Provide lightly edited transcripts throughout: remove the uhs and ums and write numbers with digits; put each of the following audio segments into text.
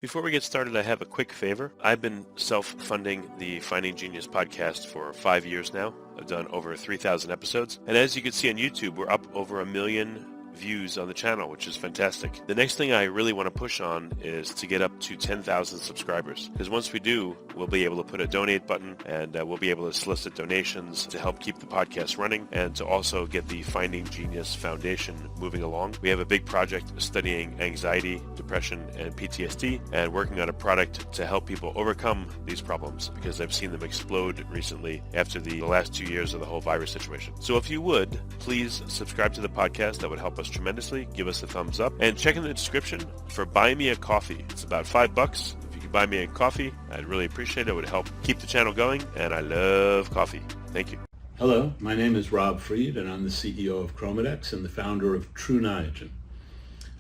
Before we get started, I have a quick favor. I've been self-funding the Finding Genius podcast for 5 years now. I've done over 3,000 episodes. And as you can see on YouTube, we're up over 1 million views on the channel, which is fantastic. The next thing I really want to push on is to get up to 10,000 subscribers. Because once we do, we'll be able to put a donate button and we'll be able to solicit donations to help keep the podcast running and to also get the Finding Genius Foundation moving along. We have a big project studying anxiety, depression, and PTSD and working on a product to help people overcome these problems because I've seen them explode recently after the last 2 years of the whole virus situation. So if you would, please subscribe to the podcast. That would help us tremendously. Give us a thumbs up and check in the description for Buy Me a Coffee. It's about $5. If you could buy me a coffee, I'd really appreciate it. It would help keep the channel going, and I love coffee. Thank you. Hello, my name is Rob Fried, and I'm the CEO of ChromaDex and the founder of True Niagen.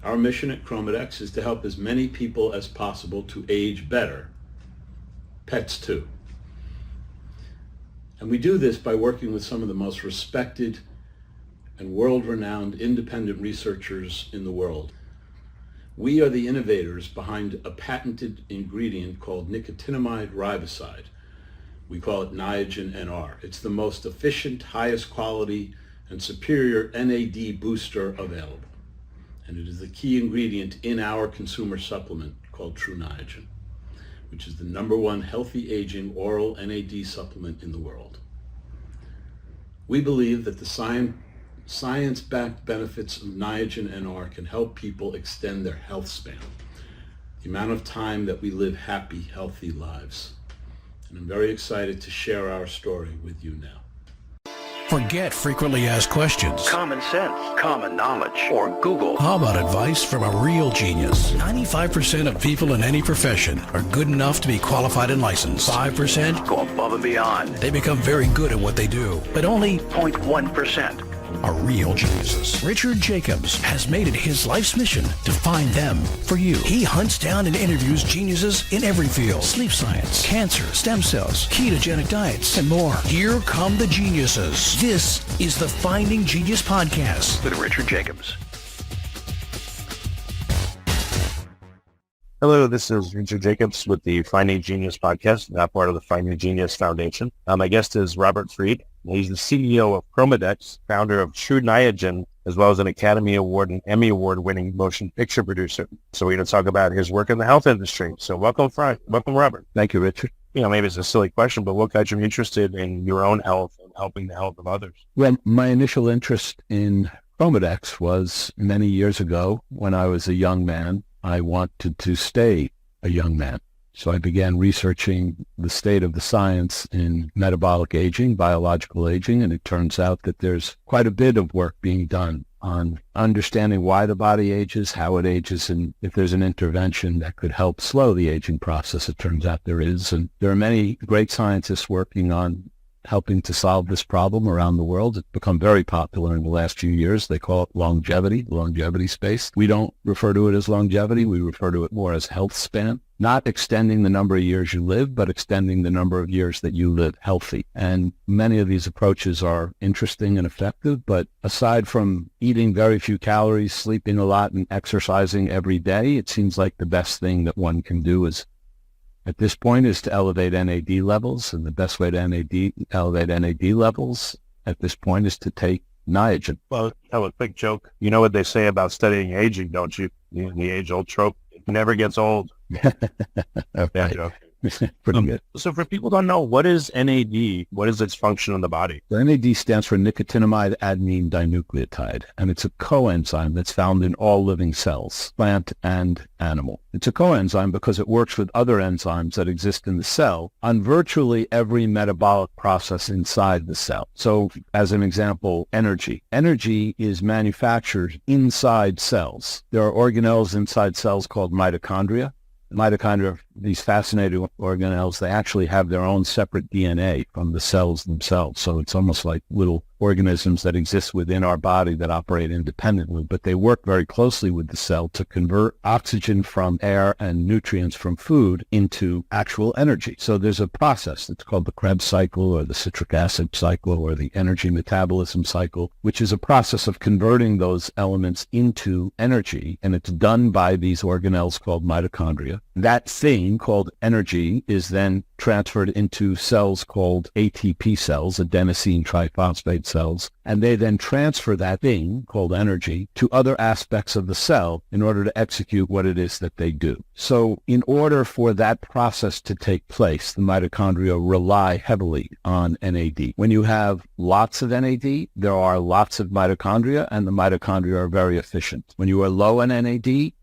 Our mission at ChromaDex is to help as many people as possible to age better, pets too. And we do this by working with some of the most respected and world-renowned independent researchers in the world. We are the innovators behind a patented ingredient called nicotinamide riboside. We call it Niagen NR. It's the most efficient, highest quality, and superior NAD booster available. And it is the key ingredient in our consumer supplement called True Niagen, which is the #1 healthy aging oral NAD supplement in the world. We believe that the science-backed benefits of Niagen NR can help people extend their health span, the amount of time that we live happy, healthy lives. And I'm very excited to share our story with you now. Forget frequently asked questions. Common sense, common knowledge, or Google. How about advice from a real genius? 95% of people in any profession are good enough to be qualified and licensed. 5% go above and beyond. They become very good at what they do, but only 0.1% are real geniuses. Richard Jacobs has made it his life's mission to find them for you. He hunts down and interviews geniuses in every field: sleep science, cancer, stem cells, ketogenic diets, and more. Here come the geniuses. This is the Finding Genius Podcast with Richard Jacobs. Hello, this is Richard Jacobs with the Finding Genius Podcast, now part of the Finding Genius Foundation. My guest is Robert Fried. He's the CEO of ChromaDex, founder of True Niagen, as well as an Academy Award and Emmy Award winning motion picture producer. So we're going to talk about his work in the health industry. So welcome, Robert. Thank you, Richard. Maybe it's a silly question, but what got you interested in your own health and helping the health of others? Well, my initial interest in ChromaDex was many years ago when I was a young man. I wanted to stay a young man. So I began researching the state of the science in metabolic aging, biological aging, and it turns out that there's quite a bit of work being done on understanding why the body ages, how it ages, and if there's an intervention that could help slow the aging process. It turns out there is, and there are many great scientists working on helping to solve this problem around the world. It's become very popular in the last few years. They call it longevity space. We don't refer to it as longevity. We refer to it more as health span. Not extending the number of years you live, but extending the number of years that you live healthy. And many of these approaches are interesting and effective, but aside from eating very few calories, sleeping a lot, and exercising every day, it seems like the best thing that one can do at this point is to elevate NAD levels, and the best way to elevate NAD levels at this point is to take Niagen. Well, tell a quick joke. You know what they say about studying aging, don't you? The age-old trope. It never gets old. Right. Joke. Pretty good. So for people who don't know, what is NAD? What is its function in the body? The NAD stands for nicotinamide adenine dinucleotide, and it's a coenzyme that's found in all living cells, plant and animal. It's a coenzyme because it works with other enzymes that exist in the cell on virtually every metabolic process inside the cell. So as an example, energy. Energy is manufactured inside cells. There are organelles inside cells called mitochondria. Mitochondria these fascinating organelles, they actually have their own separate DNA from the cells themselves. So it's almost like little organisms that exist within our body that operate independently, but they work very closely with the cell to convert oxygen from air and nutrients from food into actual energy. So there's a process that's called the Krebs cycle or the citric acid cycle or the energy metabolism cycle, which is a process of converting those elements into energy, and it's done by these organelles called mitochondria. That thing called energy is then transferred into cells called ATP cells, adenosine triphosphate cells, and they then transfer that thing called energy to other aspects of the cell in order to execute what it is that they do. So in order for that process to take place, the mitochondria rely heavily on NAD. When you have lots of NAD, there are lots of mitochondria, and the mitochondria are very efficient. When you are low on NAD,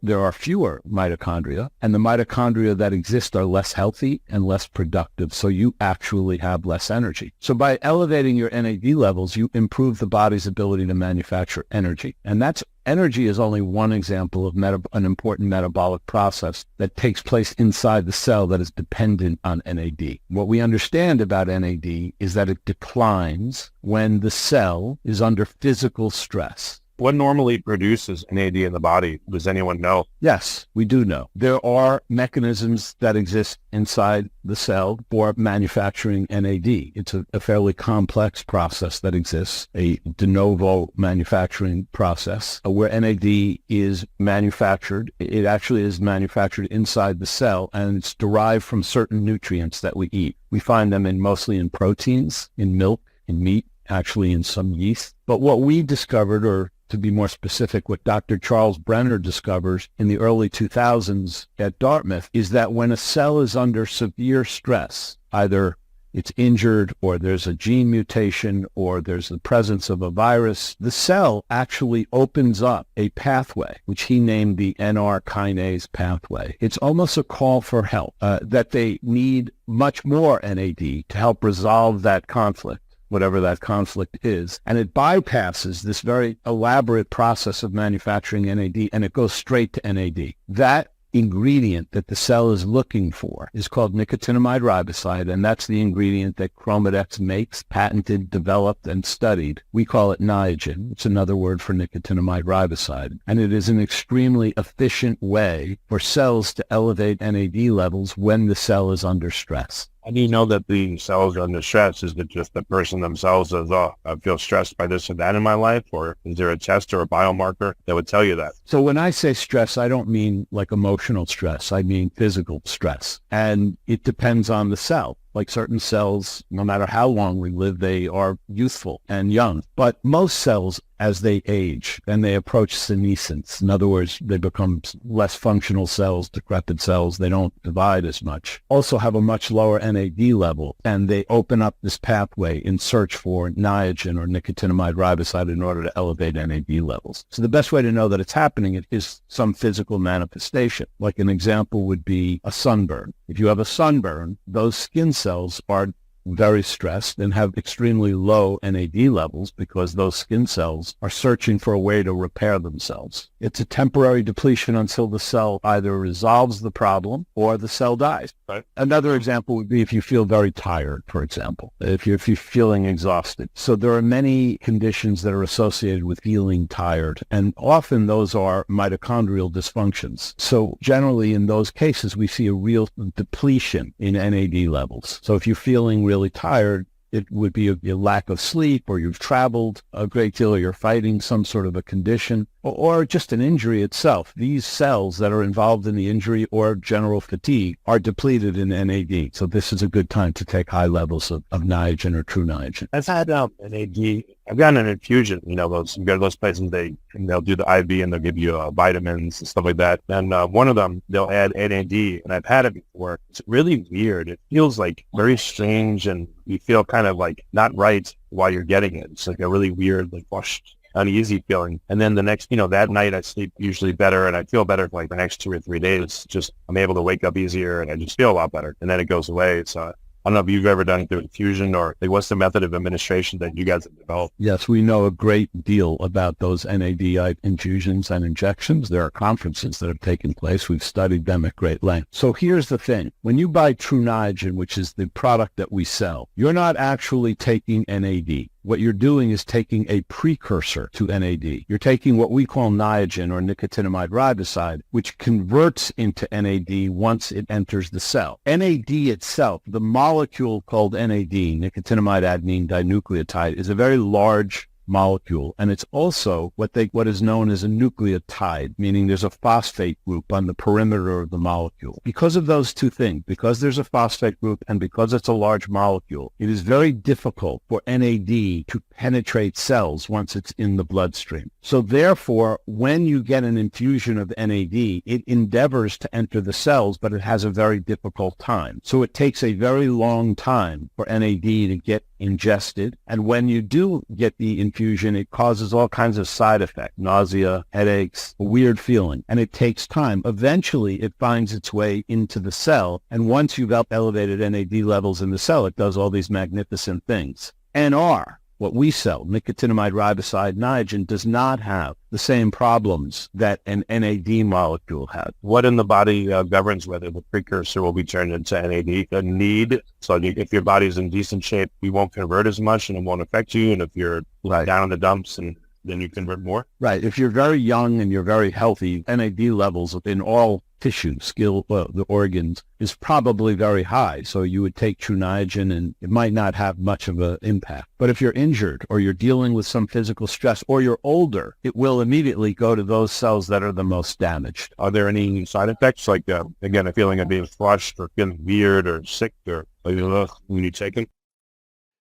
there are fewer mitochondria, and the mitochondria that exist are less healthy and less productive, so you actually have less energy. So by elevating your NAD levels, you improve the body's ability to manufacture energy. And energy is only one example of an important metabolic process that takes place inside the cell that is dependent on NAD. What we understand about NAD is that it declines when the cell is under physical stress. What normally produces NAD in the body? Does anyone know? Yes, we do know. There are mechanisms that exist inside the cell for manufacturing NAD. It's a fairly complex process that exists, a de novo manufacturing process where NAD is manufactured. It actually is manufactured inside the cell, and it's derived from certain nutrients that we eat. We find them mostly in proteins, in milk, in meat, actually in some yeast. But what we discovered, or to be more specific, what Dr. Charles Brenner discovers in the early 2000s at Dartmouth, is that when a cell is under severe stress, either it's injured or there's a gene mutation or there's the presence of a virus, the cell actually opens up a pathway, which he named the NR kinase pathway. It's almost a call for help, that they need much more NAD to help resolve that conflict, whatever that conflict is. And it bypasses this very elaborate process of manufacturing NAD, and it goes straight to NAD. That ingredient that the cell is looking for is called nicotinamide riboside, and that's the ingredient that ChromaDex makes, patented, developed, and studied. We call it Niagen. It's another word for nicotinamide riboside. And it is an extremely efficient way for cells to elevate NAD levels when the cell is under stress. How do you know that the cells are under stress? Is it just the person themselves says, oh, I feel stressed by this and that in my life? Or is there a test or a biomarker that would tell you that? So when I say stress, I don't mean like emotional stress. I mean physical stress. And it depends on the cell. Like certain cells, no matter how long we live, they are youthful and young. But most cells, as they age and they approach senescence, in other words, they become less functional cells, decrepit cells, they don't divide as much, also have a much lower NAD level, and they open up this pathway in search for Niagen or nicotinamide riboside in order to elevate NAD levels. So the best way to know that it's happening is some physical manifestation. Like an example would be a sunburn. If you have a sunburn, those skin cells are very stressed and have extremely low NAD levels because those skin cells are searching for a way to repair themselves. It's a temporary depletion until the cell either resolves the problem or the cell dies. Right. Another example would be if you feel very tired, for example, if you're feeling exhausted. So there are many conditions that are associated with feeling tired, and often those are mitochondrial dysfunctions. So generally in those cases, we see a real depletion in NAD levels. So if you're feeling really tired, it would be a lack of sleep, or you've traveled a great deal, or you're fighting some sort of a condition, or just an injury itself. These cells that are involved in the injury or general fatigue are depleted in NAD. So this is a good time to take high levels of Niagen or True Niagen. I've had NAD. I've gotten an infusion. You go to those places, they'll do the IV and they'll give you vitamins and stuff like that. And one of them, they'll add NAD, and I've had it before. It's really weird. It feels like very strange, and you feel kind of like not right while you're getting it. It's like a really weird, like flushed, uneasy feeling. And then the next, that night I sleep usually better, and I feel better for like the next 2 or 3 days. Just I'm able to wake up easier, and I just feel a lot better. And then it goes away. So I don't know if you've ever done it through infusion or like, what's the method of administration that you guys have developed? Yes, we know a great deal about those NAD infusions and injections. There are conferences that have taken place. We've studied them at great length. So here's the thing. When you buy True Niagen, which is the product that we sell, you're not actually taking NAD. What you're doing is taking a precursor to NAD. You're taking what we call Niagen or nicotinamide riboside, which converts into NAD once it enters the cell. NAD itself, the molecule called NAD, nicotinamide adenine dinucleotide, is a very large molecule, and it's also what is known as a nucleotide, meaning there's a phosphate group on the perimeter of the molecule. Because of those two things, because there's a phosphate group and because it's a large molecule, it is very difficult for NAD to penetrate cells once it's in the bloodstream. So therefore, when you get an infusion of NAD, it endeavors to enter the cells, but it has a very difficult time. So it takes a very long time for NAD to get ingested, and when you do get the infusion, it causes all kinds of side effects, nausea, headaches, a weird feeling, and it takes time. Eventually, it finds its way into the cell, and once you've elevated NAD levels in the cell, it does all these magnificent things. NR, what we sell, nicotinamide riboside Niagen, does not have the same problems that an NAD molecule has. What in the body governs whether the precursor will be turned into NAD? The need. So if your body's in decent shape, we won't convert as much and it won't affect you. And if you're down in the dumps, and then you convert more. Right. If you're very young and you're very healthy, NAD levels in all tissue, the organs, is probably very high. So you would take True Niagen and it might not have much of an impact. But if you're injured or you're dealing with some physical stress or you're older, it will immediately go to those cells that are the most damaged. Are there any side effects? Like, again, a feeling of being flushed or feeling weird or sick or when you take it?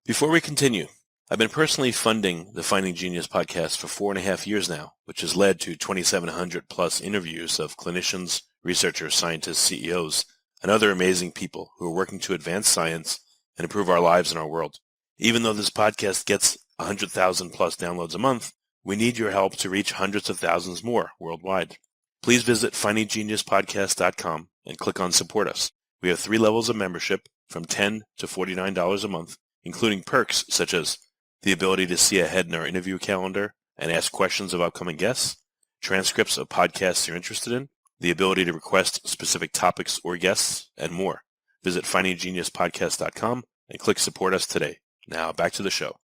Before we continue, I've been personally funding the Finding Genius podcast for 4.5 years now, which has led to 2,700 plus interviews of clinicians, researchers, scientists, CEOs, and other amazing people who are working to advance science and improve our lives and our world. Even though this podcast gets 100,000 plus downloads a month, we need your help to reach hundreds of thousands more worldwide. Please visit findinggeniuspodcast.com and click on Support Us. We have 3 levels of membership from $10 to $49 a month, including perks such as the ability to see ahead in our interview calendar and ask questions of upcoming guests, transcripts of podcasts you're interested in, the ability to request specific topics or guests, and more. Visit findinggeniuspodcast.com and click Support Us today. Now back to the show.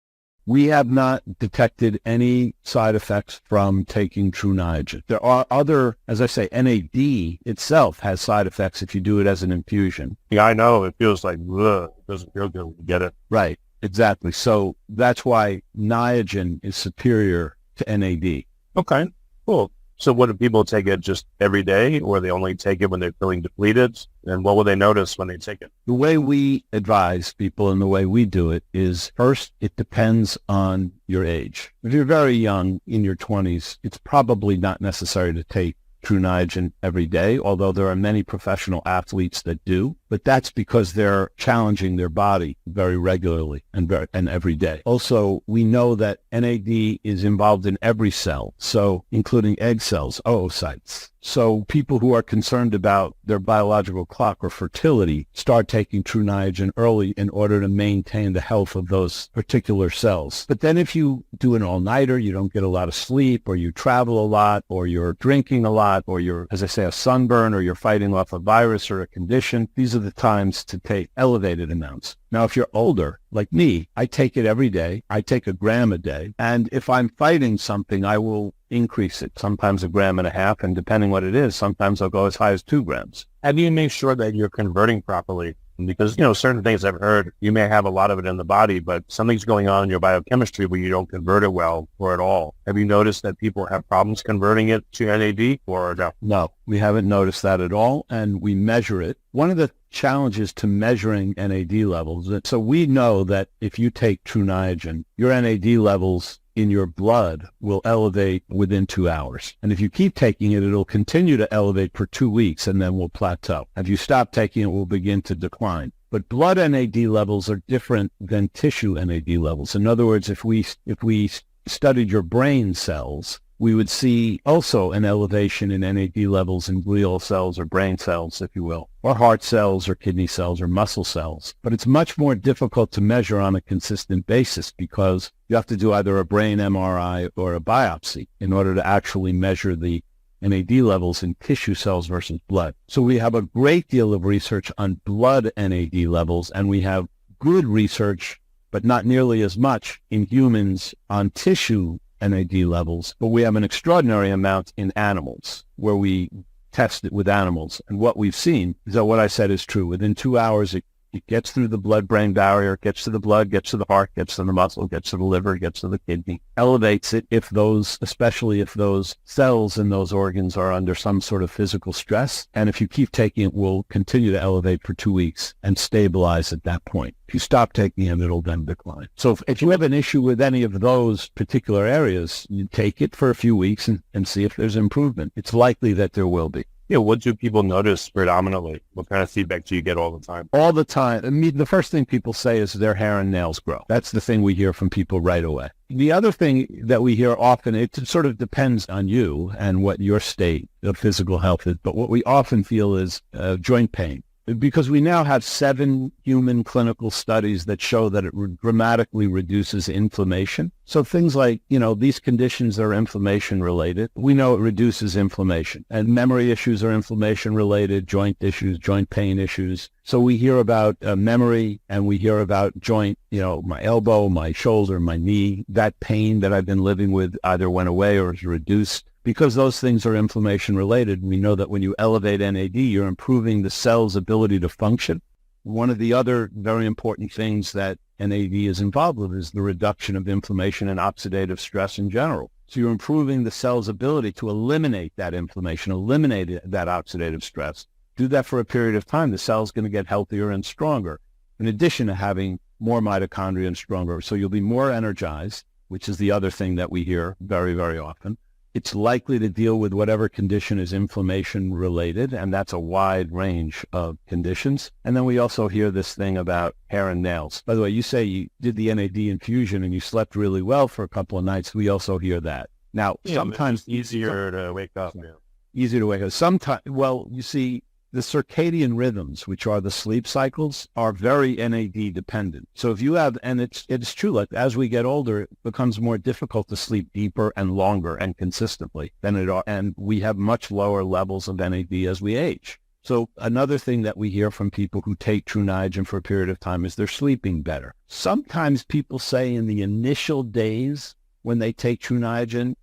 We have not detected any side effects from taking True Niagen. There are other, as I say, NAD itself has side effects if you do it as an infusion. Yeah, I know. It feels like, ugh, it doesn't feel good when you get it. Right. Exactly. So that's why Niagen is superior to NAD. Okay, cool. So what do people take it just every day, or they only take it when they're feeling depleted? And what will they notice when they take it? The way we advise people and the way we do it is, first, it depends on your age. If you're very young, in your 20s, it's probably not necessary to take True Niagen every day, although there are many professional athletes that do. But that's because they're challenging their body very regularly and every day. Also, we know that NAD is involved in every cell, so including egg cells, oocytes. So people who are concerned about their biological clock or fertility start taking True Niagen early in order to maintain the health of those particular cells. But then if you do an all-nighter, you don't get a lot of sleep, or you travel a lot, or you're drinking a lot, or you're, as I say, a sunburn, or you're fighting off a virus or a condition, these are the times to take elevated amounts. Now, if you're older, like me, I take it every day. I take 1 gram a day. And if I'm fighting something, I will increase it, sometimes 1.5 grams. And depending what it is, sometimes I'll go as high as 2 grams. How do you make sure that you're converting properly? Because, certain things I've heard, you may have a lot of it in the body, but something's going on in your biochemistry where you don't convert it well or at all. Have you noticed that people have problems converting it to NAD or no? No, we haven't noticed that at all, and we measure it. One of the challenges to measuring NAD levels, so we know that if you take True Niagen, your NAD levels in your blood will elevate within 2 hours. And if you keep taking it, it'll continue to elevate for 2 weeks and then will plateau. If you stop taking it, it will begin to decline. But blood NAD levels are different than tissue NAD levels. In other words, if we studied your brain cells, we would see also an elevation in NAD levels in glial cells or brain cells, if you will, or heart cells or kidney cells or muscle cells. But it's much more difficult to measure on a consistent basis because you have to do either a brain MRI or a biopsy in order to actually measure the NAD levels in tissue cells versus blood. So we have a great deal of research on blood NAD levels, and we have good research, but not nearly as much in humans on tissue NAD levels. But we have an extraordinary amount in animals where we test it with animals. And what we've seen is that what I said is true. Within 2 hours, it gets through the blood-brain barrier, gets to the blood, gets to the heart, gets to the muscle, gets to the liver, gets to the kidney, elevates it especially if those cells in those organs are under some sort of physical stress. And if you keep taking it, will continue to elevate for 2 weeks and stabilize at that point. If you stop taking it, it'll then decline. So if you have an issue with any of those particular areas, you take it for a few weeks and see if there's improvement. It's likely that there will be. Yeah, what do people notice predominantly? What kind of feedback do you get all the time? All the time. I mean, the first thing people say is their hair and nails grow. That's the thing we hear from people right away. The other thing that we hear often, it sort of depends on you and what your state of physical health is, but what we often feel is joint pain. Because we now have 7 human clinical studies that show that it dramatically reduces inflammation. So things like, these conditions are inflammation related. We know it reduces inflammation. And memory issues are inflammation related, joint issues, joint pain issues. So we hear about memory and we hear about joint, my elbow, my shoulder, my knee. That pain that I've been living with either went away or is reduced. Because those things are inflammation related, we know that when you elevate NAD, you're improving the cell's ability to function. One of the other very important things that NAD is involved with is the reduction of inflammation and oxidative stress in general. So you're improving the cell's ability to eliminate that inflammation, eliminate that oxidative stress. Do that for a period of time, the cell's going to get healthier and stronger, in addition to having more mitochondria and stronger. So you'll be more energized, which is the other thing that we hear very, very often. It's likely to deal with whatever condition is inflammation related, and that's a wide range of conditions. And then we also hear this thing about hair and nails. By the way, you say you did the NAD infusion and you slept really well for a couple of nights. We also hear that. Now, sometimes it's easier to wake up. Yeah. Easier to wake up. Sometimes, you see, the circadian rhythms, which are the sleep cycles, are very NAD dependent. So if you have, and it's true, like as we get older, it becomes more difficult to sleep deeper and longer and consistently than it are, and we have much lower levels of NAD as we age. So another thing that we hear from people who take True Niagen for a period of time is they're sleeping better. Sometimes people say in the initial days when they take True Niagen,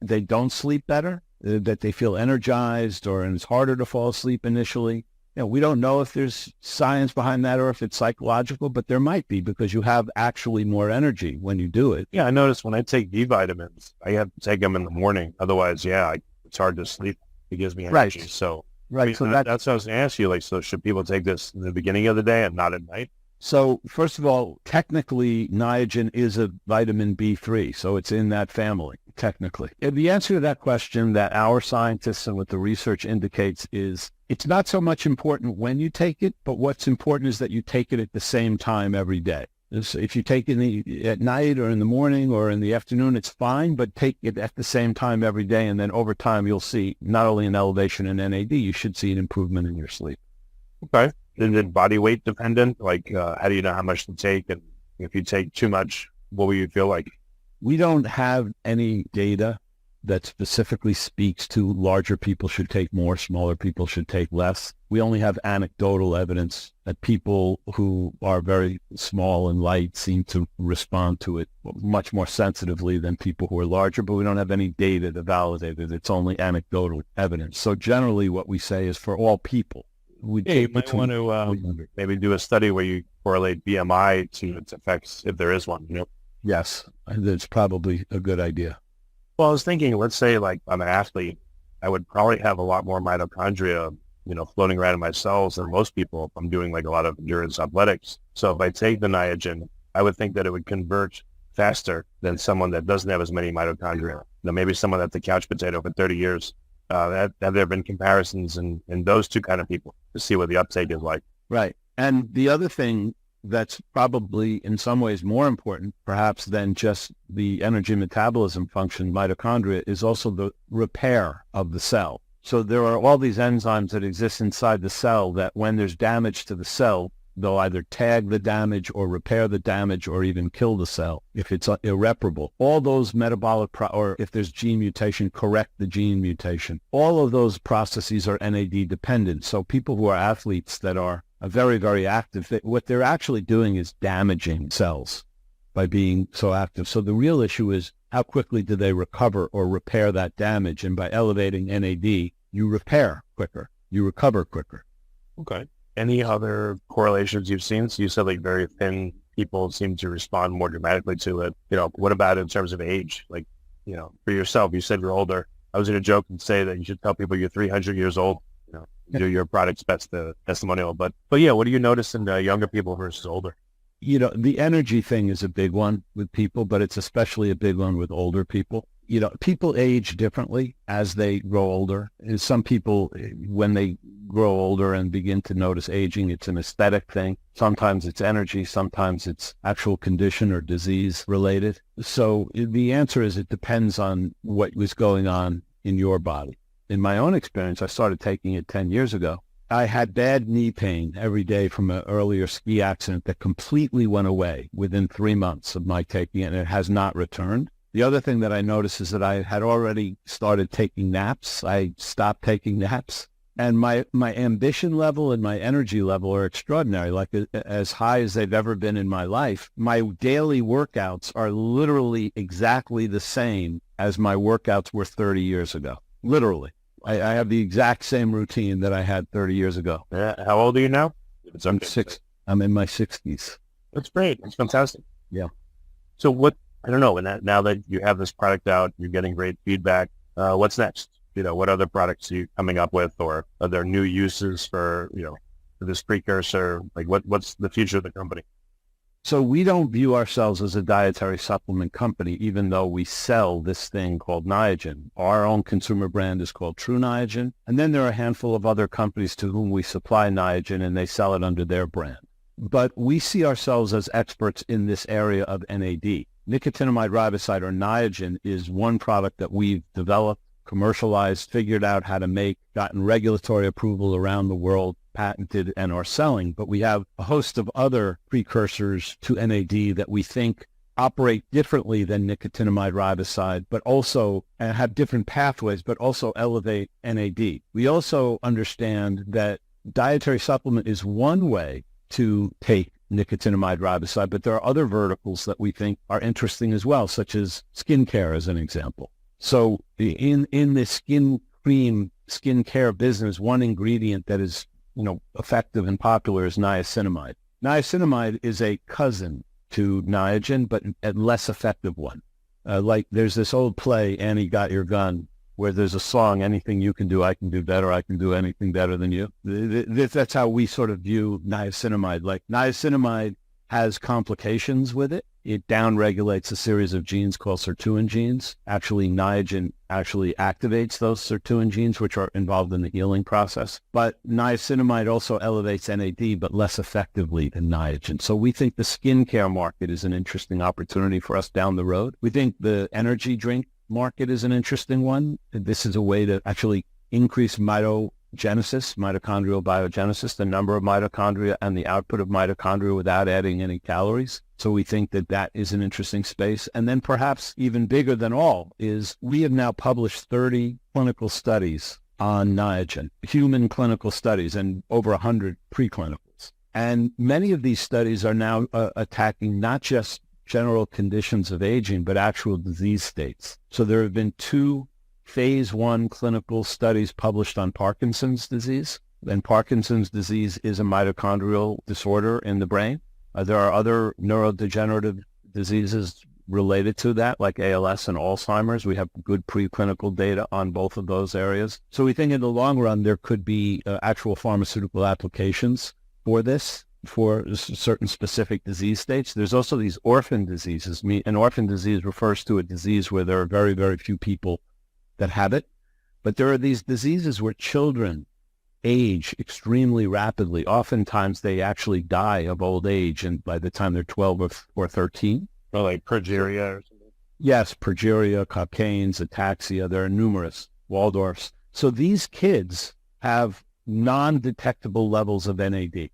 they don't sleep better, that they feel energized and it's harder to fall asleep initially. We don't know if there's science behind that or if it's psychological, but there might be because you have actually more energy when you do it. Yeah, I notice when I take B vitamins, I have to take them in the morning. Otherwise, it's hard to sleep. It gives me energy. Right. So, right. So that's what I was going to ask you. So should people take this in the beginning of the day and not at night? So first of all, technically, Niagen is a vitamin B3, so it's in that family, technically. And the answer to that question that our scientists and what the research indicates is it's not so much important when you take it, but what's important is that you take it at the same time every day. So if you take it at night or in the morning or in the afternoon, it's fine, but take it at the same time every day, and then over time you'll see not only an elevation in NAD, you should see an improvement in your sleep. Okay. Is it body weight dependent? Like, how do you know how much to take? And if you take too much, what will you feel like? We don't have any data that specifically speaks to larger people should take more, smaller people should take less. We only have anecdotal evidence that people who are very small and light seem to respond to it much more sensitively than people who are larger, but we don't have any data to validate it. It's only anecdotal evidence. So generally what we say is for all people, you might want to maybe do a study where you correlate BMI to its effects, if there is one. Yes, that's probably a good idea. Well, I was thinking, let's say like I'm an athlete, I would probably have a lot more mitochondria, floating around in my cells than most people if I'm doing like a lot of endurance athletics. So if I take the Niagen, I would think that it would convert faster than someone that doesn't have as many mitochondria. Maybe someone that's a couch potato for 30 years. Have there been comparisons in those two kind of people to see what the uptake is like? Right. And the other thing that's probably in some ways more important, perhaps, than just the energy metabolism function, mitochondria, is also the repair of the cell. So there are all these enzymes that exist inside the cell that when there's damage to the cell, they'll either tag the damage or repair the damage or even kill the cell if it's irreparable. All those metabolic, or if there's gene mutation, correct the gene mutation. All of those processes are NAD dependent. So people who are athletes that are very, very active, what they're actually doing is damaging cells by being so active. So the real issue is how quickly do they recover or repair that damage? And by elevating NAD, you repair quicker, you recover quicker. Okay. Any other correlations you've seen? So you said like very thin people seem to respond more dramatically to it. What about in terms of age? Like, for yourself, you said you're older. I was going to joke and say that you should tell people you're 300 years old. Your product's best testimonial. But yeah, what do you notice in younger people versus older? The energy thing is a big one with people, but it's especially a big one with older people. People age differently as they grow older. And some people, when they grow older and begin to notice aging, it's an aesthetic thing. Sometimes it's energy. Sometimes it's actual condition or disease related. So the answer is it depends on what was going on in your body. In my own experience, I started taking it 10 years ago. I had bad knee pain every day from an earlier ski accident that completely went away within 3 months of my taking it, and it has not returned. The other thing that I noticed is that I had already started taking naps. I stopped taking naps. And my ambition level and my energy level are extraordinary, like as high as they've ever been in my life. My daily workouts are literally exactly the same as my workouts were 30 years ago. Literally. I have the exact same routine that I had 30 years ago. Yeah. How old are you now? I'm in my 60s. That's great. That's fantastic. Yeah. So I don't know, now that you have this product out, you're getting great feedback, what's next? What other products are you coming up with, or are there new uses for this precursor? Like what's the future of the company? So we don't view ourselves as a dietary supplement company, even though we sell this thing called Niagen. Our own consumer brand is called True Niagen. And then there are a handful of other companies to whom we supply Niagen, and they sell it under their brand. But we see ourselves as experts in this area of NAD. Nicotinamide riboside, or Niagen, is one product that we've developed, commercialized, figured out how to make, gotten regulatory approval around the world, patented, and are selling. But we have a host of other precursors to NAD that we think operate differently than nicotinamide riboside, but also have different pathways, but also elevate NAD. We also understand that dietary supplement is one way to take nicotinamide riboside, but there are other verticals that we think are interesting as well, such as skincare as an example. So in the skin cream, skincare business, one ingredient that is effective and popular is niacinamide. Niacinamide is a cousin to Niagen, but a less effective one. Like there's this old play, Annie Got Your Gun, where there's a song, anything you can do, I can do better. I can do anything better than you. That's how we sort of view niacinamide. Like niacinamide has complications with it. It downregulates a series of genes called sirtuin genes. Actually, Niagen actually activates those sirtuin genes, which are involved in the healing process. But niacinamide also elevates NAD, but less effectively than Niagen. So we think the skincare market is an interesting opportunity for us down the road. We think the energy drink market is an interesting one. This is a way to actually increase mitochondrial biogenesis, the number of mitochondria and the output of mitochondria without adding any calories. So we think that is an interesting space. And then perhaps even bigger than all is we have now published 30 clinical studies on Niagen, human clinical studies, and over 100 preclinicals. And many of these studies are now attacking not just general conditions of aging, but actual disease states. So there have been 2 phase 1 clinical studies published on Parkinson's disease. And Parkinson's disease is a mitochondrial disorder in the brain. There are other neurodegenerative diseases related to that, like ALS and Alzheimer's. We have good preclinical data on both of those areas. So we think in the long run, there could be actual pharmaceutical applications for this, for certain specific disease states. There's also these orphan diseases. An orphan disease refers to a disease where there are very, very few people that have it. But there are these diseases where children age extremely rapidly. Oftentimes they actually die of old age, and by the time they're 12 or 13. Or like progeria or something. Yes, progeria, cocaines, ataxia, there are numerous, Waldorfs. So these kids have non-detectable levels of NAD.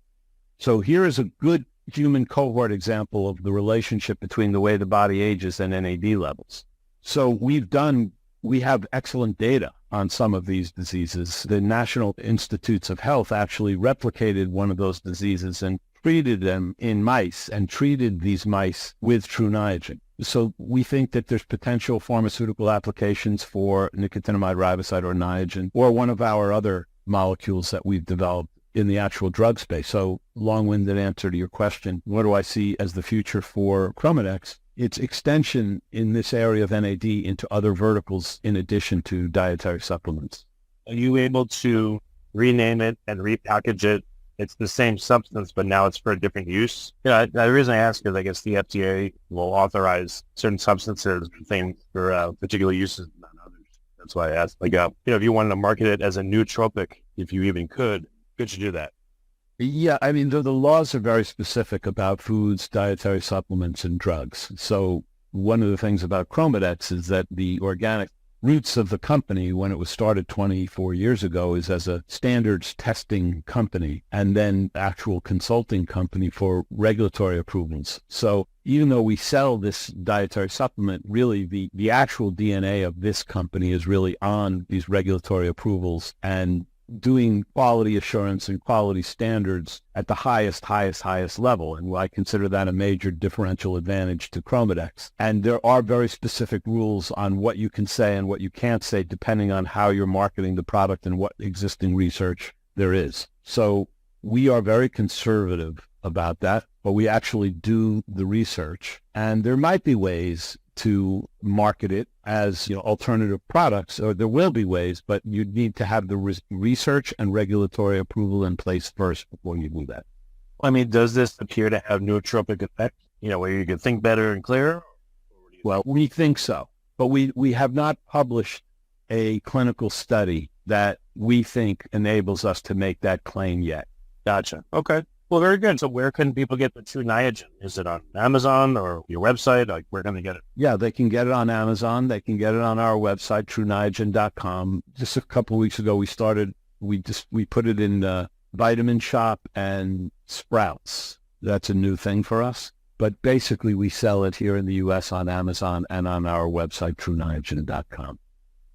So here is a good human cohort example of the relationship between the way the body ages and NAD levels. So we have excellent data on some of these diseases. The National Institutes of Health actually replicated one of those diseases and treated them in mice and treated these mice with true Niagen. So we think that there's potential pharmaceutical applications for nicotinamide riboside or Niagen or one of our other molecules that we've developed in the actual drug space. So long-winded answer to your question, what do I see as the future for ChromaDex? Its extension in this area of NAD into other verticals in addition to dietary supplements. Are you able to rename it and repackage it? It's the same substance, but now it's for a different use. Yeah, the reason I ask is I guess the FDA will authorize certain substances for things for particular uses, not others. That's why I asked. Like, if you wanted to market it as a nootropic, if you even could you do that? Yeah, I mean, the laws are very specific about foods, dietary supplements, and drugs. So one of the things about ChromaDex is that the organic roots of the company, when it was started 24 years ago, is as a standards testing company and then actual consulting company for regulatory approvals. So even though we sell this dietary supplement, really the actual DNA of this company is really on these regulatory approvals and doing quality assurance and quality standards at the highest level. And I consider that a major differential advantage to ChromaDex. And there are very specific rules on what you can say and what you can't say, depending on how you're marketing the product and what existing research there is. So we are very conservative about that, but we actually do the research. And there might be ways to market it as alternative products, or there will be ways, but you need to have the research and regulatory approval in place first before you do that. I mean, does this appear to have nootropic effect, where you can think better and clearer? Well, we think so, but we have not published a clinical study that we think enables us to make that claim yet. Gotcha. Okay. Well, very good. So where can people get the true Niagen? Is it on Amazon or your website? Like, where can they get it? Yeah, they can get it on Amazon. They can get it on our website, trueniagen.com. Just a couple of weeks ago, we put it in the Vitamin Shop and Sprouts. That's a new thing for us. But basically, we sell it here in the U.S. on Amazon and on our website, trueniagen.com.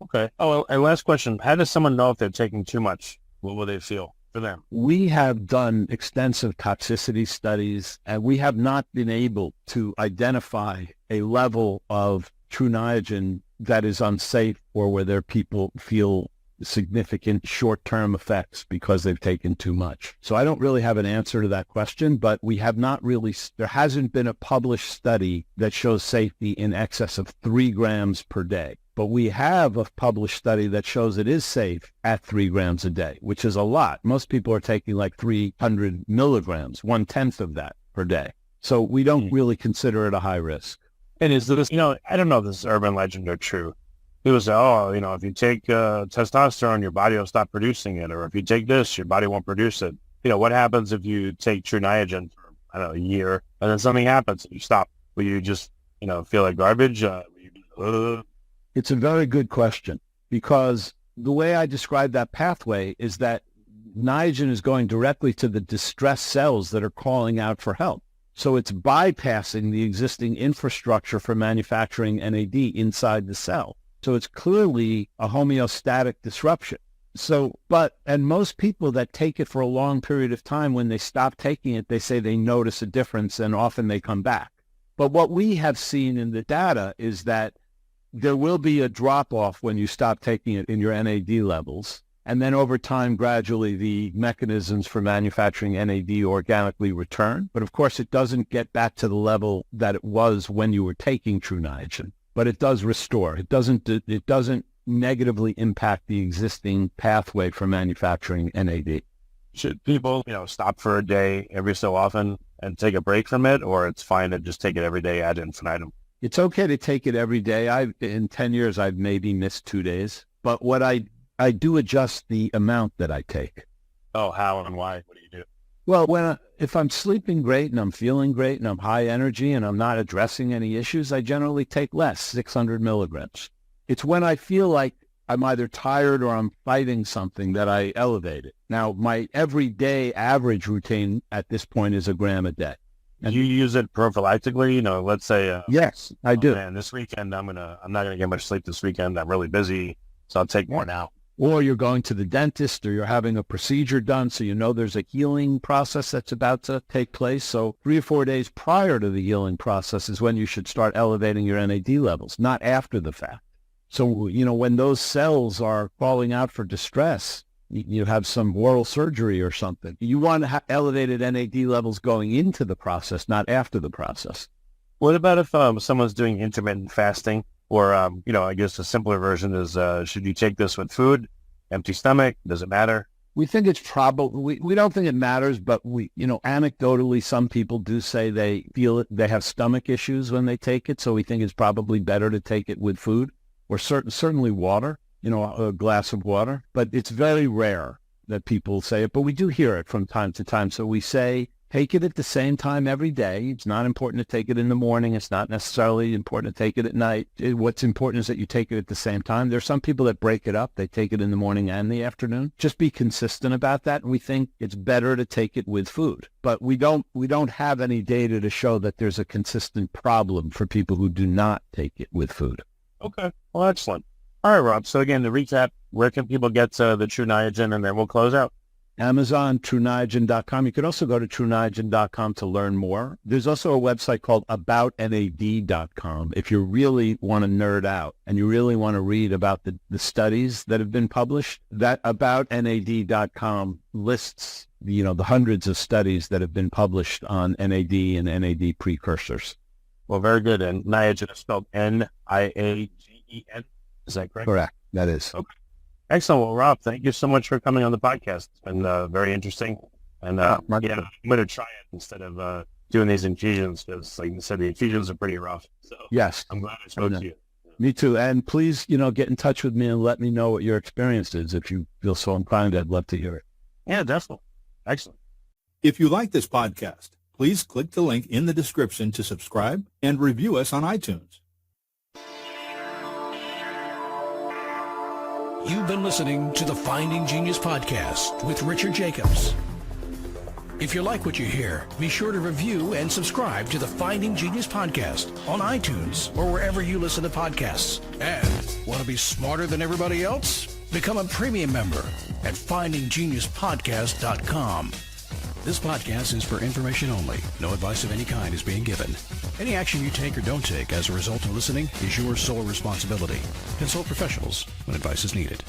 Okay. Oh, and last question. How does someone know if they're taking too much? What will they feel? For them? We have done extensive toxicity studies, and we have not been able to identify a level of true Niagen that is unsafe or where their people feel significant short-term effects because they've taken too much. So I don't really have an answer to that question, but we have not really, there hasn't been a published study that shows safety in excess of 3 grams per day. But we have a published study that shows it is safe at 3 grams a day, which is a lot. Most people are taking like 300 milligrams, 1/10 of that per day. So we don't really consider it a high risk. And is this, I don't know if this is urban legend or true. People say, if you take testosterone, your body will stop producing it. Or if you take this, your body won't produce it. What happens if you take true Niagen for, a year, and then something happens and you stop? Will you just, feel like garbage? It's a very good question, because the way I describe that pathway is that Niagen is going directly to the distressed cells that are calling out for help. So it's bypassing the existing infrastructure for manufacturing NAD inside the cell. So it's clearly a homeostatic disruption. And most people that take it for a long period of time, when they stop taking it, they say they notice a difference, and often they come back. But what we have seen in the data is that there will be a drop-off when you stop taking it in your NAD levels. And then over time, gradually, the mechanisms for manufacturing NAD organically return. But of course, it doesn't get back to the level that it was when you were taking true Niagen. But it does restore. It doesn't negatively impact the existing pathway for manufacturing NAD. Should people, stop for a day every so often and take a break from it, or it's fine to just take it every day ad infinitum? It's okay to take it every day. In 10 years, I've maybe missed 2 days. But what I do adjust the amount that I take. Oh, how and why? What do you do? Well, if I'm sleeping great and I'm feeling great and I'm high energy and I'm not addressing any issues, I generally take less, 600 milligrams. It's when I feel like I'm either tired or I'm fighting something that I elevate it. Now, my everyday average routine at this point is 1 gram a day. And you use it prophylactically? You know, let's say, yes, I do. Man, this weekend I'm not gonna get much sleep this weekend. I'm really busy, so I'll take more now. Or you're going to the dentist, or you're having a procedure done, so you know there's a healing process that's about to take place. So 3 or 4 days prior to the healing process is when you should start elevating your NAD levels, not after the fact. So, you know, when those cells are calling out for distress, you have some oral surgery or something, you want to have elevated NAD levels going into the process, not after the process. What about if someone's doing intermittent fasting? Or, you know, I guess a simpler version is, should you take this with food, empty stomach? Does it matter? We think it's probably, we don't think it matters, but anecdotally, some people do say they feel it, they have stomach issues when they take it. So we think it's probably better to take it with food or certainly water, a glass of water. But it's very rare that people say it, but we do hear it from time to time. So we say, take it at the same time every day. It's not important to take it in the morning. It's not necessarily important to take it at night. What's important is that you take it at the same time. There's some people that break it up. They take it in the morning and the afternoon. Just be consistent about that. And we think it's better to take it with food. But we don't have any data to show that there's a consistent problem for people who do not take it with food. Okay. Well, excellent. All right, Rob. So again, to recap, where can people get the True Niagen, and then we'll close out? Amazon, TrueNiagen.com. You can also go to TrueNiagen.com to learn more. There's also a website called AboutNAD.com if you really want to nerd out and you really want to read about the studies that have been published. That AboutNAD.com lists, the hundreds of studies that have been published on NAD and NAD precursors. Well, very good. And Niagen is spelled Niagen. Is that correct? Correct. That is. Okay. Excellent. Well, Rob, thank you so much for coming on the podcast. It's been very interesting. And I'm going to try it instead of doing these infusions because, like you said, the infusions are pretty rough. So yes, I'm glad I spoke to you. Me too. And please, get in touch with me and let me know what your experience is. If you feel so inclined, I'd love to hear it. Yeah, definitely. Excellent. If you like this podcast, please click the link in the description to subscribe and review us on iTunes. You've been listening to the Finding Genius podcast with Richard Jacobs. If you like what you hear, be sure to review and subscribe to the Finding Genius podcast on iTunes or wherever you listen to podcasts. And want to be smarter than everybody else? Become a premium member at findinggeniuspodcast.com. This podcast is for information only. No advice of any kind is being given. Any action you take or don't take as a result of listening is your sole responsibility. Consult professionals when advice is needed.